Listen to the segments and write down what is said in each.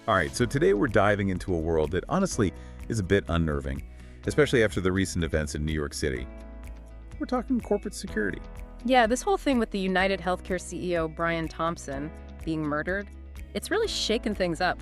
All right, so today we're diving into a world that honestly is a bit unnerving, especially after the recent events in New York City. We're talking corporate security. Yeah, this whole thing with the United Healthcare CEO Brian Thompson being murdered, it's really shaken things up.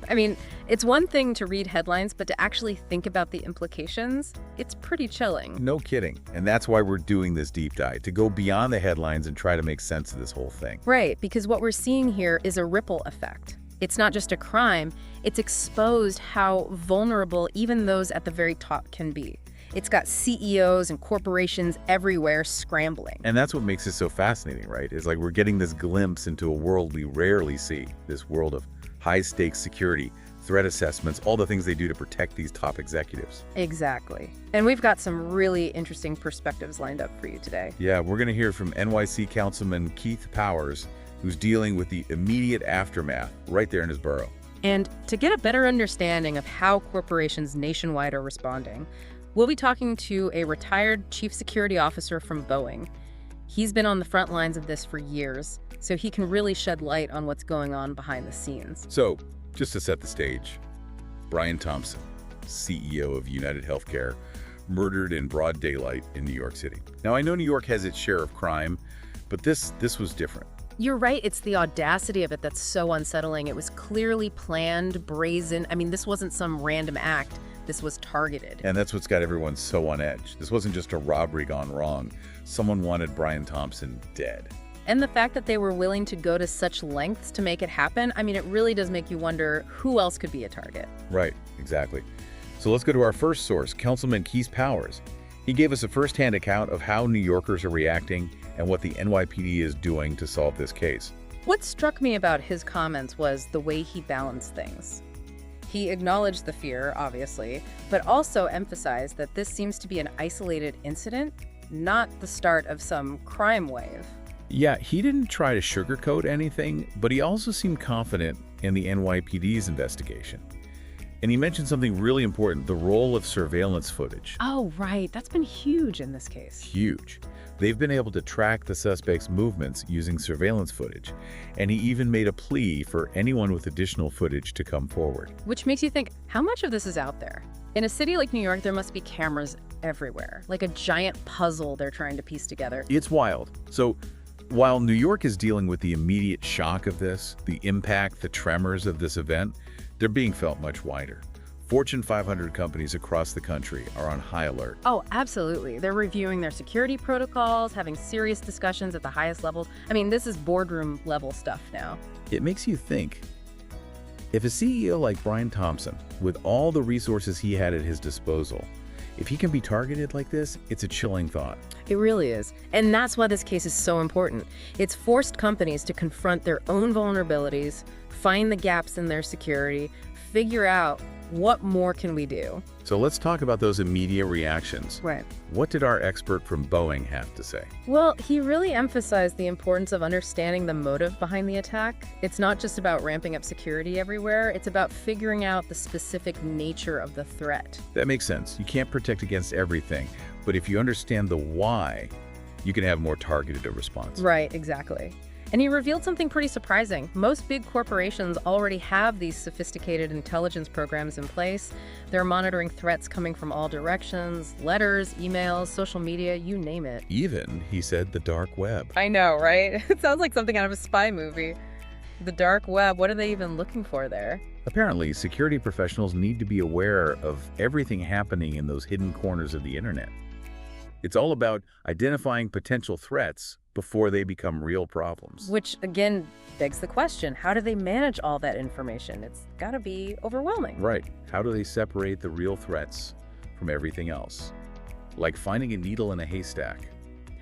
I mean, it's one thing to read headlines, but to actually think about the implications, it's pretty chilling. No kidding. And that's why we're doing this deep dive, to go beyond the headlines and try to make sense of this whole thing. Right, because what we're seeing here is a ripple effect. It's not just a crime, it's exposed how vulnerable even those at the very top can be. It's got CEOs and corporations everywhere scrambling. And that's what makes it so fascinating, right? It's like we're getting this glimpse into a world we rarely see, this world of high-stakes security, threat assessments, all the things they do to protect these top executives. Exactly. And we've got some really interesting perspectives lined up for you today. Yeah, we're going to hear from NYC Councilman Keith Powers, who's dealing with the immediate aftermath right there in his borough. And to get a better understanding of how corporations nationwide are responding, we'll be talking to a retired chief security officer from Boeing. He's been on the front lines of this for years, so he can really shed light on what's going on behind the scenes. So, just to set the stage, Brian Thompson, CEO of United Healthcare, murdered in broad daylight in New York City. Now, I know New York has its share of crime, but this was different. You're right, it's the audacity of it that's so unsettling. It was clearly planned, brazen. I mean, this wasn't some random act. This was targeted. And that's what's got everyone so on edge. This wasn't just a robbery gone wrong. Someone wanted Brian Thompson dead. And the fact that they were willing to go to such lengths to make it happen, I mean, it really does make you wonder who else could be a target. Right, exactly. So let's go to our first source, Councilman Keith Powers. He gave us a first-hand account of how New Yorkers are reacting and what the NYPD is doing to solve this case. What struck me about his comments was the way he balanced things. He acknowledged the fear, obviously, but also emphasized that this seems to be an isolated incident, not the start of some crime wave. Yeah, he didn't try to sugarcoat anything, but he also seemed confident in the NYPD's investigation. And he mentioned something really important, the role of surveillance footage. Oh, right. That's been huge in this case. Huge. They've been able to track the suspect's movements using surveillance footage, and he even made a plea for anyone with additional footage to come forward. Which makes you think, how much of this is out there? In a city like New York, there must be cameras everywhere, like a giant puzzle they're trying to piece together. It's wild. So, while New York is dealing with the immediate shock of this, the impact, the tremors of this event, they're being felt much wider. Fortune 500 companies across the country are on high alert. Oh, absolutely. They're reviewing their security protocols, having serious discussions at the highest levels. I mean, this is boardroom level stuff now. It makes you think, if a CEO like Brian Thompson, with all the resources he had at his disposal, if he can be targeted like this, it's a chilling thought. It really is. And that's why this case is so important. It's forced companies to confront their own vulnerabilities, find the gaps in their security, figure out what more can we do. So let's talk about those immediate reactions. Right. What did our expert from Boeing have to say? Well, he really emphasized the importance of understanding the motive behind the attack. It's not just about ramping up security everywhere, it's about figuring out the specific nature of the threat. That makes sense. You can't protect against everything, but if you understand the why, you can have more targeted a response. Right, exactly. And he revealed something pretty surprising. Most big corporations already have these sophisticated intelligence programs in place. They're monitoring threats coming from all directions, letters, emails, social media, you name it. Even, he said, the dark web. I know, right? It sounds like something out of a spy movie. The dark web, what are they even looking for there? Apparently, security professionals need to be aware of everything happening in those hidden corners of the internet. It's all about identifying potential threats before they become real problems. Which, again, begs the question, how do they manage all that information? It's gotta be overwhelming. Right. How do they separate the real threats from everything else? Like finding a needle in a haystack.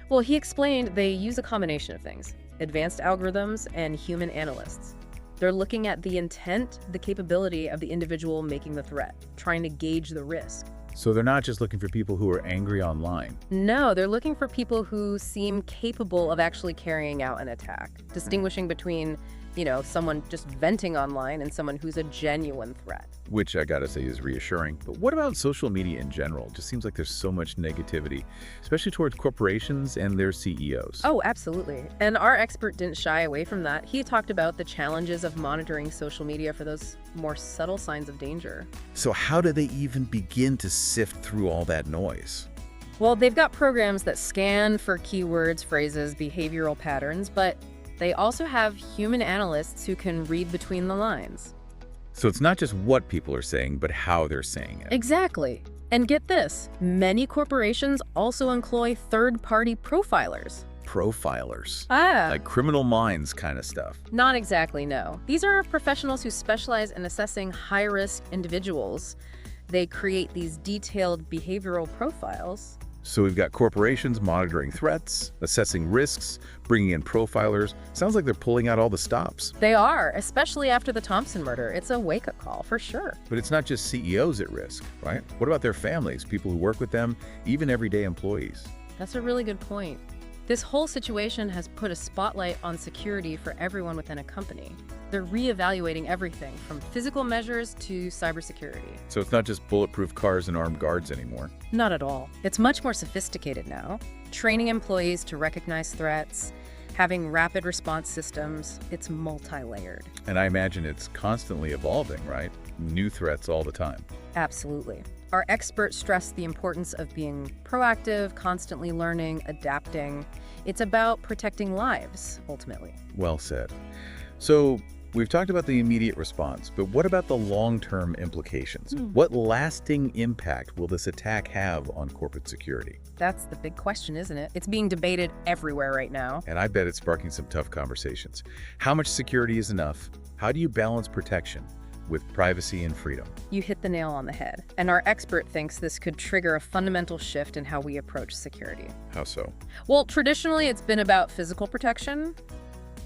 Well, he explained they use a combination of things, advanced algorithms and human analysts. They're looking at the intent, the capability of the individual making the threat, trying to gauge the risk. So they're not just looking for people who are angry online. No, they're looking for people who seem capable of actually carrying out an attack, distinguishing between someone just venting online and someone who's a genuine threat. Which I gotta say is reassuring. But what about social media in general? It just seems like there's so much negativity, especially towards corporations and their CEOs. Oh, absolutely. And our expert didn't shy away from that. He talked about the challenges of monitoring social media for those more subtle signs of danger. So how do they even begin to sift through all that noise? Well, they've got programs that scan for keywords, phrases, behavioral patterns, but they also have human analysts who can read between the lines. So it's not just what people are saying, but how they're saying it. Exactly. And get this, many corporations also employ third-party profilers. Profilers. Like Criminal Minds kind of stuff. Not exactly, no. These are professionals who specialize in assessing high-risk individuals. They create these detailed behavioral profiles. So we've got corporations monitoring threats, assessing risks, bringing in profilers. Sounds like they're pulling out all the stops. They are, especially after the Thompson murder. It's a wake-up call, for sure. But it's not just CEOs at risk, right? What about their families, people who work with them, even everyday employees? That's a really good point. This whole situation has put a spotlight on security for everyone within a company. They're reevaluating everything from physical measures to cybersecurity. So it's not just bulletproof cars and armed guards anymore. Not at all. It's much more sophisticated now. Training employees to recognize threats, having rapid response systems, it's multi-layered. And I imagine it's constantly evolving, right? New threats all the time. Absolutely. Our experts stress the importance of being proactive, constantly learning, adapting. It's about protecting lives, ultimately. Well said. So we've talked about the immediate response, but what about the long-term implications? What lasting impact will this attack have on corporate security? That's the big question, isn't it? It's being debated everywhere right now. And I bet it's sparking some tough conversations. How much security is enough? How do you balance protection with privacy and freedom? You hit the nail on the head. And our expert thinks this could trigger a fundamental shift in how we approach security. How so? Well, traditionally, it's been about physical protection,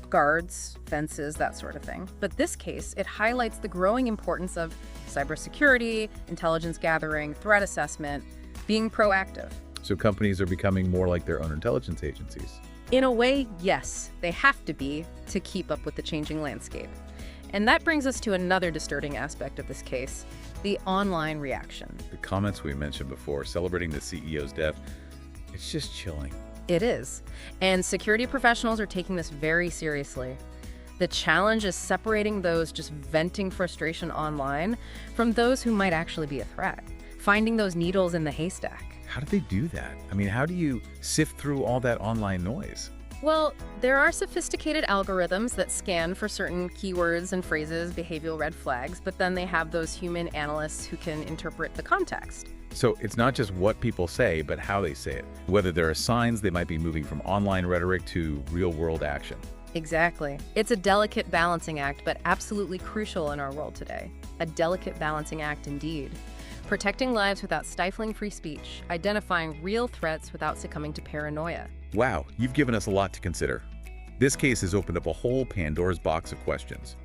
guards, fences, that sort of thing. But this case, it highlights the growing importance of cybersecurity, intelligence gathering, threat assessment, being proactive. So companies are becoming more like their own intelligence agencies. In a way, yes, they have to be to keep up with the changing landscape. And that brings us to another disturbing aspect of this case, the online reaction. The comments we mentioned before, celebrating the CEO's death, it's just chilling. It is. And security professionals are taking this very seriously. The challenge is separating those just venting frustration online from those who might actually be a threat, finding those needles in the haystack. How do they do that? I mean, how do you sift through all that online noise? Well, there are sophisticated algorithms that scan for certain keywords and phrases, behavioral red flags, but then they have those human analysts who can interpret the context. So it's not just what people say, but how they say it. Whether there are signs they might be moving from online rhetoric to real-world action. Exactly. It's a delicate balancing act, but absolutely crucial in our world today. A delicate balancing act indeed. Protecting lives without stifling free speech, identifying real threats without succumbing to paranoia. Wow, you've given us a lot to consider. This case has opened up a whole Pandora's box of questions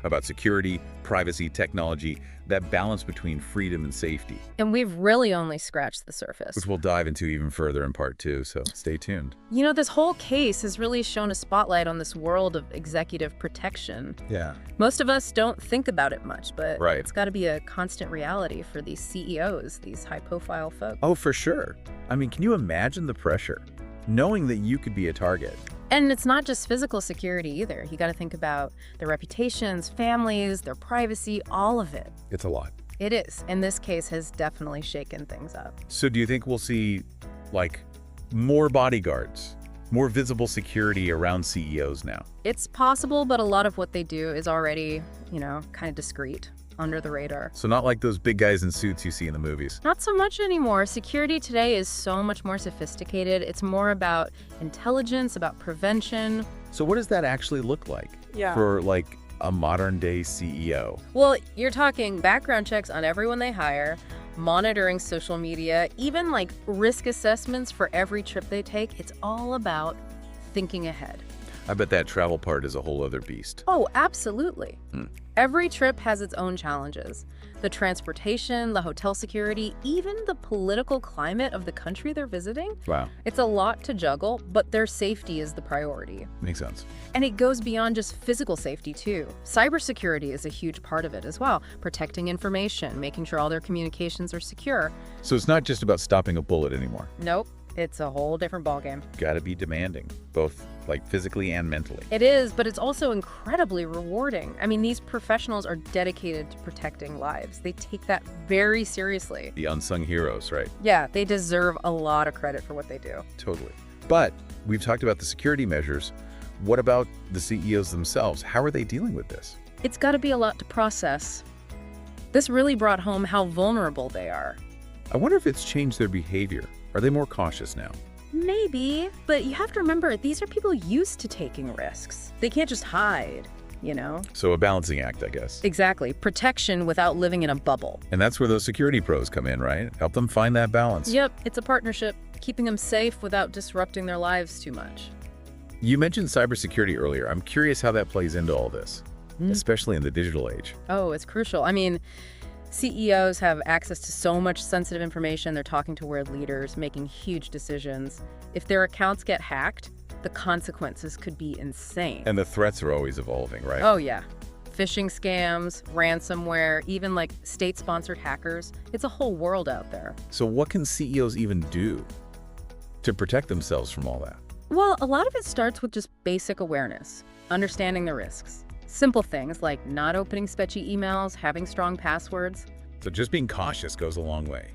about security, privacy, technology, that balance between freedom and safety. And we've really only scratched the surface. Which we'll dive into even further in part 2, so stay tuned. You know, this whole case has really shown a spotlight on this world of executive protection. Yeah. Most of us don't think about it much, but Right. It's got to be a constant reality for these CEOs, these high-profile folks. Oh, for sure. I mean, can you imagine the pressure? Knowing that you could be a target. And it's not just physical security either. You got to think about their reputations, families, their privacy, all of it. It's a lot. It is. And this case has definitely shaken things up. So do you think we'll see, like, more bodyguards, more visible security around CEOs now? It's possible, but a lot of what they do is already, kind of discreet, under the radar. So not like those big guys in suits you see in the movies. Not so much anymore. Security today is so much more sophisticated. It's more about intelligence, about prevention. So what does that actually look like for, like, a modern-day CEO? Well, you're talking background checks on everyone they hire, monitoring social media, even risk assessments for every trip they take. It's all about thinking ahead. I bet that travel part is a whole other beast. Oh, absolutely. Hmm. Every trip has its own challenges. The transportation, the hotel security, even the political climate of the country they're visiting. Wow. It's a lot to juggle, but their safety is the priority. Makes sense. And it goes beyond just physical safety, too. Cybersecurity is a huge part of it as well. Protecting information, making sure all their communications are secure. So it's not just about stopping a bullet anymore. Nope, it's a whole different ballgame. Gotta be demanding, both like physically and mentally. It is, but it's also incredibly rewarding. I mean, these professionals are dedicated to protecting lives. They take that very seriously. The unsung heroes, right? Yeah, they deserve a lot of credit for what they do. Totally. But we've talked about the security measures. What about the CEOs themselves? How are they dealing with this? It's got to be a lot to process. This really brought home how vulnerable they are. I wonder if it's changed their behavior. Are they more cautious now? Maybe, but you have to remember, these are people used to taking risks. They can't just hide, you know? So a balancing act, I guess. Exactly. Protection without living in a bubble. And that's where those security pros come in, right? Help them find that balance. Yep, it's a partnership, keeping them safe without disrupting their lives too much. You mentioned cybersecurity earlier. I'm curious how that plays into all this, especially in the digital age. Oh, it's crucial. I mean, CEOs have access to so much sensitive information. They're talking to world leaders, making huge decisions. If their accounts get hacked, the consequences could be insane. And the threats are always evolving, right? Oh, yeah. Phishing scams, ransomware, even like state-sponsored hackers. It's a whole world out there. So what can CEOs even do to protect themselves from all that? Well, a lot of it starts with just basic awareness, understanding the risks. Simple things like not opening sketchy emails, having strong passwords. So just being cautious goes a long way.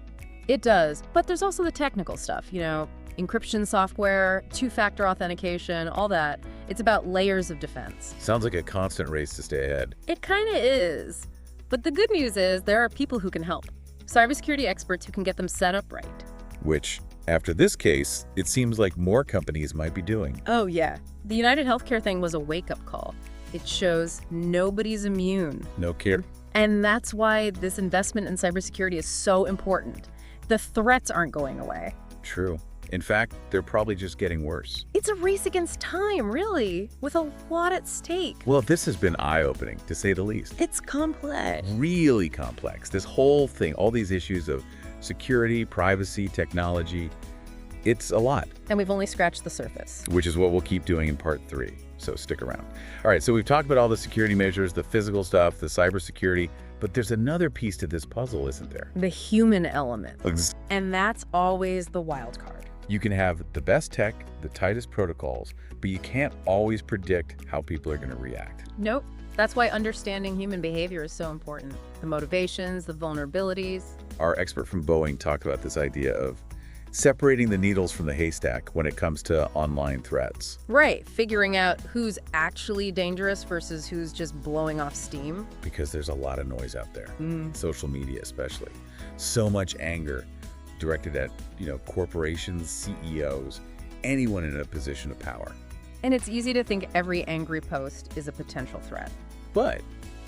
It does, but there's also the technical stuff, you know, encryption software, two-factor authentication, all that. It's about layers of defense. Sounds like a constant race to stay ahead. It kind of is. But the good news is there are people who can help. Cybersecurity experts who can get them set up right. Which, after this case, it seems like more companies might be doing. Oh, yeah. The United Healthcare thing was a wake-up call. It shows nobody's immune. No care. And that's why this investment in cybersecurity is so important. The threats aren't going away. True. In fact, they're probably just getting worse. It's a race against time, really, with a lot at stake. Well, this has been eye-opening, to say the least. It's complex. Really complex. This whole thing, all these issues of security, privacy, technology, it's a lot. And we've only scratched the surface. Which is what we'll keep doing in part 3. So stick around. All right, so we've talked about all the security measures, the physical stuff, the cybersecurity, but there's another piece to this puzzle, isn't there? The human element. And that's always the wild card. You can have the best tech, the tightest protocols, but you can't always predict how people are going to react. Nope. That's why understanding human behavior is so important. The motivations, the vulnerabilities. Our expert from Boeing talked about this idea of separating the needles from the haystack when it comes to online threats. Right, figuring out who's actually dangerous versus who's just blowing off steam. Because there's a lot of noise out there, social media especially. So much anger directed at, corporations, CEOs, anyone in a position of power. And it's easy to think every angry post is a potential threat. But,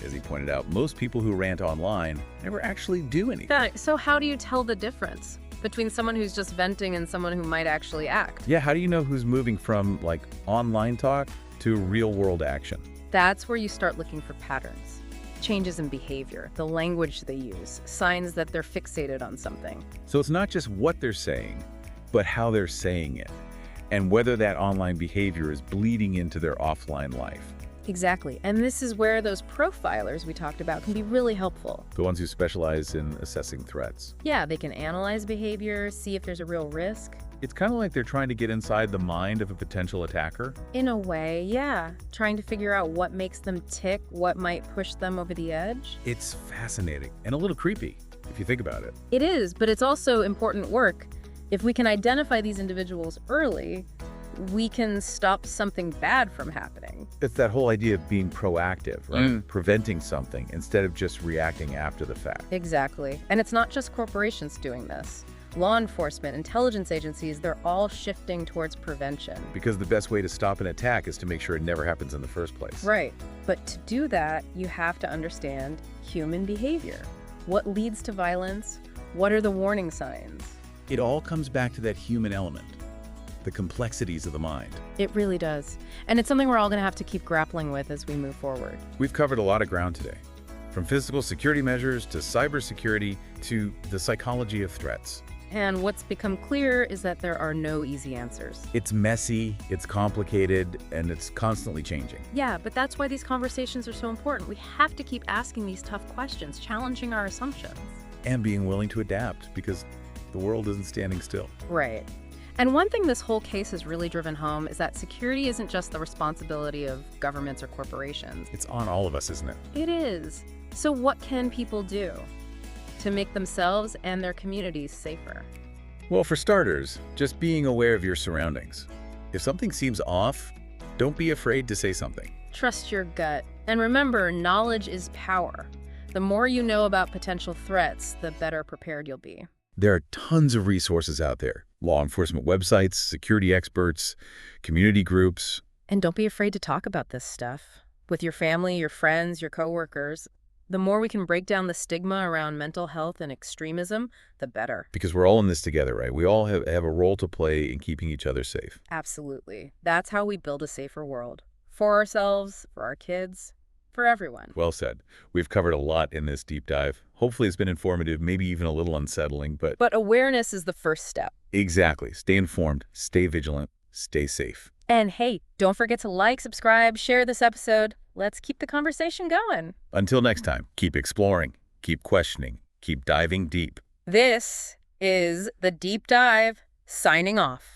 as he pointed out, most people who rant online never actually do anything. So how do you tell the difference between someone who's just venting and someone who might actually act? Yeah, how do you know who's moving from online talk to real world action? That's where you start looking for patterns. Changes in behavior, the language they use, signs that they're fixated on something. So it's not just what they're saying, but how they're saying it, and whether that online behavior is bleeding into their offline life. Exactly. And this is where those profilers we talked about can be really helpful. The ones who specialize in assessing threats. Yeah, they can analyze behavior, see if there's a real risk. It's kind of like they're trying to get inside the mind of a potential attacker. In a way, yeah. Trying to figure out what makes them tick, what might push them over the edge. It's fascinating and a little creepy, if you think about it. It is, but it's also important work. If we can identify these individuals early, we can stop something bad from happening. It's that whole idea of being proactive, right? Preventing something instead of just reacting after the fact. Exactly. And it's not just corporations doing this. Law enforcement, intelligence agencies, they're all shifting towards prevention. Because the best way to stop an attack is to make sure it never happens in the first place. Right. But to do that, you have to understand human behavior. What leads to violence? What are the warning signs? It all comes back to that human element. the complexities of the mind. It really does. And it's something we're all going to have to keep grappling with as we move forward. We've covered a lot of ground today, from physical security measures to cybersecurity to the psychology of threats. And what's become clear is that there are no easy answers. It's messy, it's complicated, and it's constantly changing. Yeah, but that's why these conversations are so important. We have to keep asking these tough questions, challenging our assumptions. And being willing to adapt, because the world isn't standing still. Right. And one thing this whole case has really driven home is that security isn't just the responsibility of governments or corporations. It's on all of us, isn't it? It is. So what can people do to make themselves and their communities safer? Well, for starters, just being aware of your surroundings. If something seems off, don't be afraid to say something. Trust your gut. And remember, knowledge is power. The more you know about potential threats, the better prepared you'll be. There are tons of resources out there. Law enforcement websites, security experts, community groups. And don't be afraid to talk about this stuff with your family, your friends, your coworkers. The more we can break down the stigma around mental health and extremism, the better. Because we're all in this together, right? We all have a role to play in keeping each other safe. Absolutely. That's how we build a safer world. For ourselves, for our kids, for everyone. Well said. We've covered a lot in this deep dive. Hopefully it's been informative, maybe even a little unsettling, but... But awareness is the first step. Exactly. Stay informed, stay vigilant, stay safe. And hey, don't forget to like, subscribe, share this episode. Let's keep the conversation going. Until next time, keep exploring, keep questioning, keep diving deep. This is The Deep Dive, signing off.